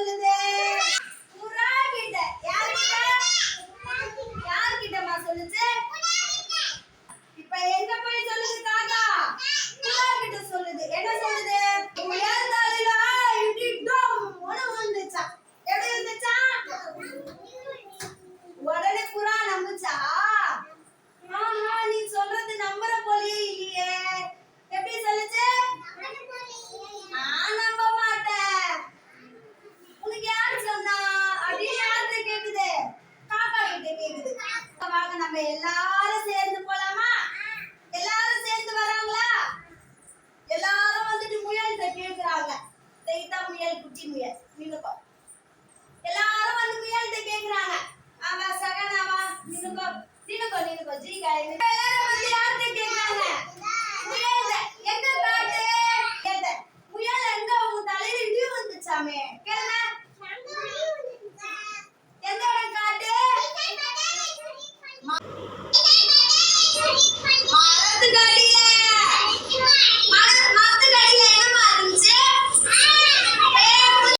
சொல்லுது? புறா கிட்ட. யார்கிட்டமா சொல்லுச்சு? இப்ப எங்க போய் சொல்லுது காக்கா? புறா கிட்ட சொல்லுது. என்ன சொல்லுது? முயல் தலையில இடி டம் வந்துச்சா. எப்படி வந்துச்சா? உடனே புறா நம்புச்சா? ஆஹா, நீ சொல்றது நம்புற போலயே இல்லையே. எப்படி சொல்லுச்சு? நான் நம்ப மாட்டேன். உனக்கு யாரு சொன்னா? அப்படின்னு யார்கிட்ட கேக்குது? காக்கா கிட்ட கேக்குது. வாங்க நம்ம எல்லாரும் சேர்ந்து போலாமா? எல்லாரும் சேர்ந்து வராங்களா? எல்லாரும் வந்துட்டு முயல்கிட்ட கேக்குறாங்க. தைத்தா முயல், குட்டி முயல், நீங்கப்பா. எல்லாரும் வந்து முயல்கிட்ட கேக்குறாங்க. ஆமா சகனாவா, நீங்கப்பா, நீங்கப்பா ஜி காய். எல்லாரும் வந்து யார்கிட்ட கேக்குறாங்க? முயல்கிட்ட. எங்க காட்டு? முயல் எங்க உங்க தலையில இடி வந்துச்சாமே.